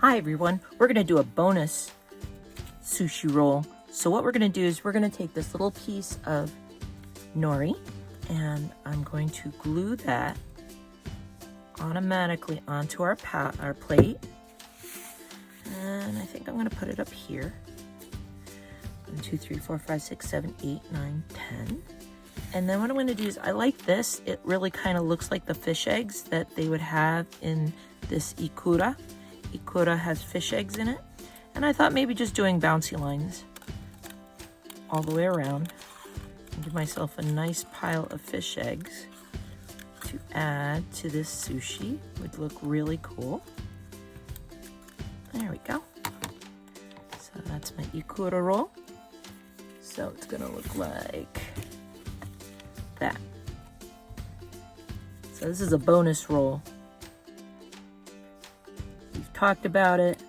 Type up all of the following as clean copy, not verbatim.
Hi everyone, we're gonna do a bonus sushi roll. So what we're gonna do is we're gonna take this little piece of nori and I'm going to glue that automatically onto our plate. And I think I'm gonna put it up here. 1, 2, 3, 4, 5, 6, 7, 8, 9, 10. And then what I'm gonna do is I like this. It really kind of looks like the fish eggs that they would have in this Ikura. Ikura has fish eggs in it. And I thought maybe just doing bouncy lines all the way around and give myself a nice pile of fish eggs to add to this sushi. Would look really cool. There we go. So that's my Ikura roll. So it's gonna look like that. So this is a bonus roll. We've talked about it,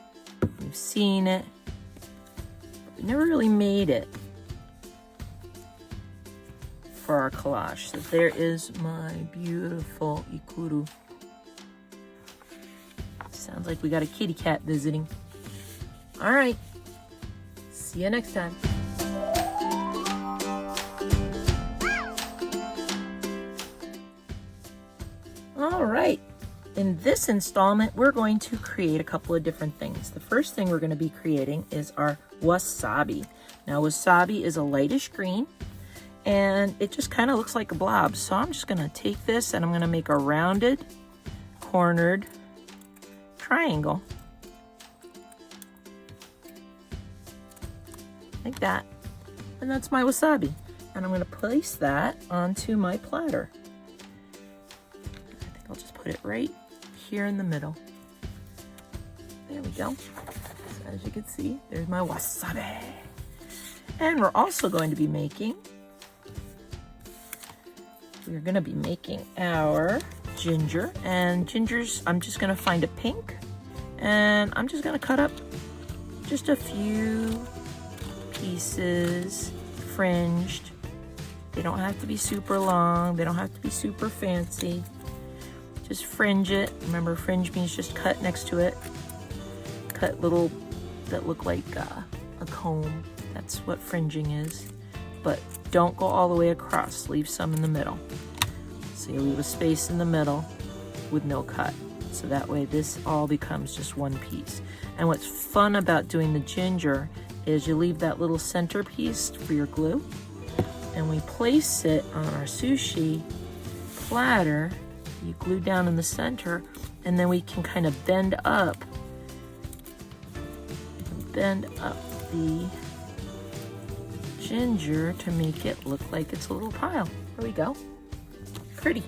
we've seen it, but we never really made it for our collage. So there is my beautiful Ikuru. Sounds like we got a kitty cat visiting. All right, see you next time. All right, in this installment, we're going to create a couple of different things. The first thing we're going to be creating is our wasabi. Now, wasabi is a lightish green, and it just kind of looks like a blob. So I'm just going to take this and I'm going to make a rounded, cornered triangle. Like that. And that's my wasabi. And I'm going to place that onto my platter. I'll just put it right here in the middle. There we go. So as you can see, there's my wasabi. And we're also going to be making, our ginger. And gingers, I'm just gonna find a pink. And I'm just gonna cut up just a few pieces, fringed. They don't have to be super long. They don't have to be super fancy. Just fringe it. Remember, fringe means just cut next to it. Cut little that look like a comb. That's what fringing is. But don't go all the way across. Leave some in the middle. So you leave a space in the middle with no cut. So that way this all becomes just one piece. And what's fun about doing the ginger is you leave that little center piece for your glue. And we place it on our sushi platter. You glue down in the center, and then we can kind of bend up the ginger to make it look like it's a little pile. There we go. Pretty.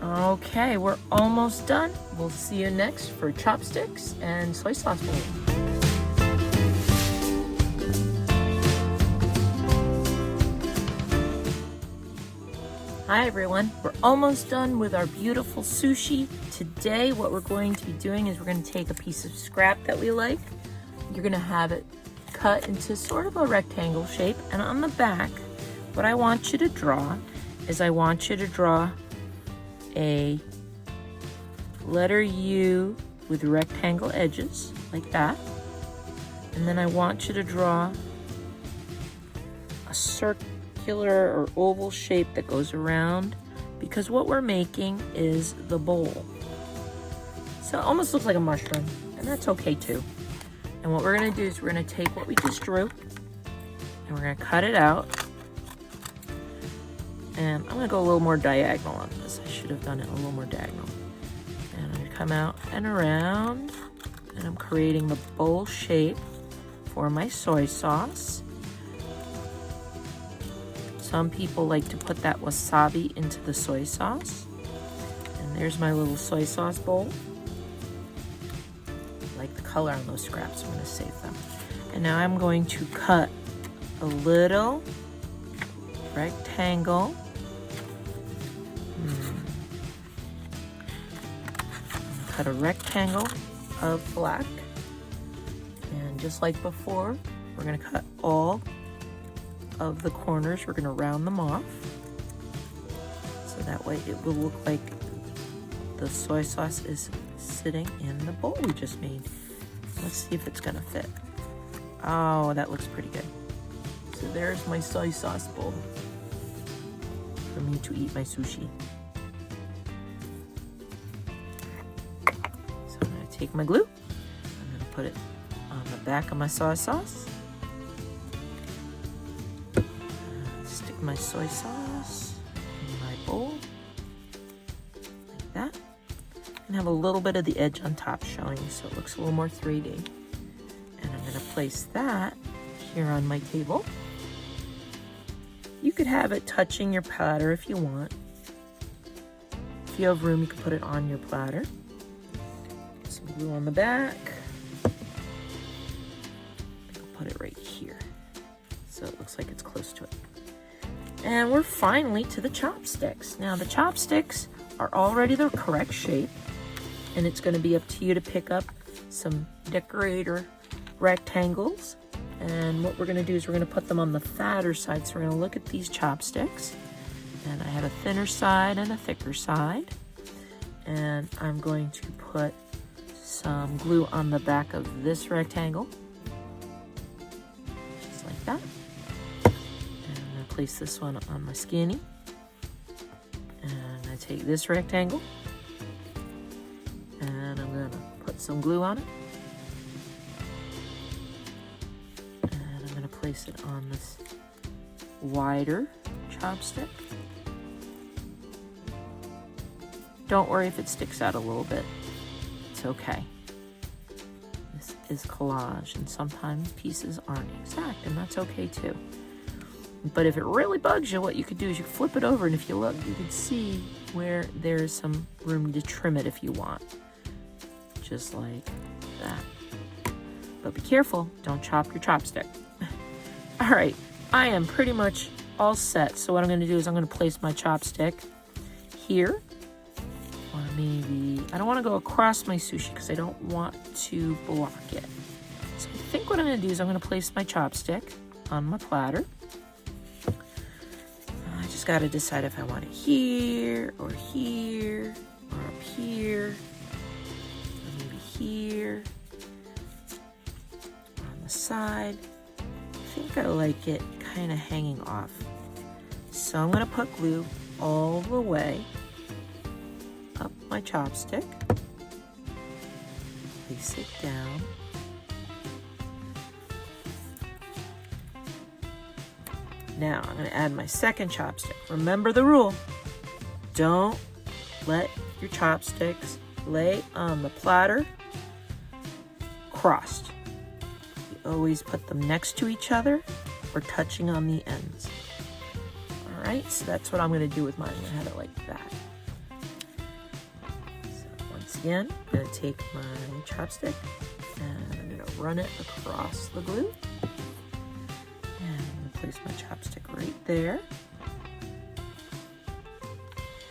Okay, we're almost done. We'll see you next for chopsticks and soy sauce bowl. Hi everyone, we're almost done with our beautiful sushi. Today what we're going to be doing is we're going to take a piece of scrap that we like. You're going to have it cut into sort of a rectangle shape, and on the back what I want you to draw is I want you to draw a letter U with rectangle edges like that, and then I want you to draw a circular or oval shape that goes around, because what we're making is the bowl. So it almost looks like a mushroom, and that's okay too. And what we're going to do is we're going to take what we just drew and we're going to cut it out. And I'm going to go a little more diagonal on this. I should have done it a little more diagonal. And I'm going to come out and around, and I'm creating the bowl shape for my soy sauce. Some people like to put that wasabi into the soy sauce. And there's my little soy sauce bowl. I like the color on those scraps, I'm going to save them. And now I'm going to cut a little rectangle. Cut a rectangle of black. And just like before, we're going to cut all of the corners. We're going to round them off, so that way it will look like the soy sauce is sitting in the bowl we just made. Let's see if it's gonna fit. Oh, that looks pretty good. So there's my soy sauce bowl for me to eat my sushi. So I'm gonna take my glue. I'm gonna put it on the back of my soy sauce. Stick my soy sauce in my bowl like that. And have a little bit of the edge on top showing so it looks a little more 3D. And I'm gonna place that here on my table. You could have it touching your platter if you want. If you have room, you can put it on your platter. Some glue on the back. I'll put it right here so it looks like it's close to it. And we're finally to the chopsticks. Now the chopsticks are already the correct shape, and it's going to be up to you to pick up some decorator rectangles. And what we're going to do is we're going to put them on the fatter side. So we're going to look at these chopsticks. And I have a thinner side and a thicker side. And I'm going to put some glue on the back of this rectangle. Just like that. And I'm going to place this one on my skinny. And I'm going to take this rectangle. And I'm going to put some glue on it. Place it on this wider chopstick. Don't worry if it sticks out a little bit. It's okay. This is collage, and sometimes pieces aren't exact, and that's okay too. But if it really bugs you, what you could do is you flip it over, and if you look, you can see where there's some room to trim it if you want. Just like that. But be careful, don't chop your chopstick. All right, I am pretty much all set. So what I'm gonna do is I'm gonna place my chopstick here. Or maybe, I don't wanna go across my sushi because I don't want to block it. So I think what I'm gonna do is I'm gonna place my chopstick on my platter. I just gotta decide if I want it here, or here, or up here, or maybe here, on the side. I think I like it kind of hanging off. So I'm going to put glue all the way up my chopstick. Place it down. Now I'm going to add my second chopstick. Remember the rule. Don't let your chopsticks lay on the platter crossed. Always put them next to each other or touching on the ends. All right, so that's what I'm going to do with mine. I'm going to have it like that. So once again, I'm going to take my chopstick and I'm going to run it across the glue. And I'm going to place my chopstick right there.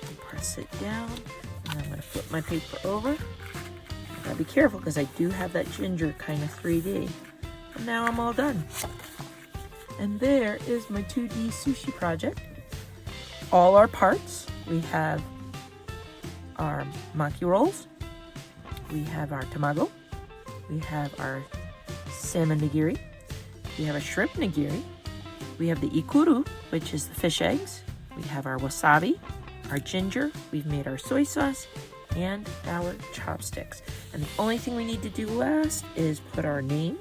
And press it down. And I'm going to flip my paper over. I gotta be careful because I do have that ginger kind of 3D. And now I'm all done. And there is my 2D sushi project. All our parts. We have our maki rolls. We have our tamago. We have our salmon nigiri. We have a shrimp nigiri. We have the ikuru, which is the fish eggs. We have our wasabi, our ginger. We've made our soy sauce and our chopsticks. And the only thing we need to do last is put our name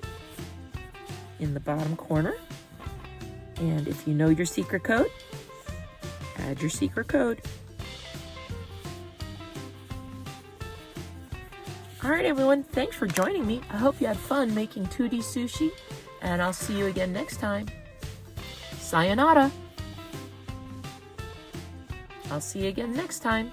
in the bottom corner. And if you know your secret code, add your secret code. All right, everyone, thanks for joining me. I hope you had fun making 2D sushi, and I'll see you again next time. Sayonara. I'll see you again next time.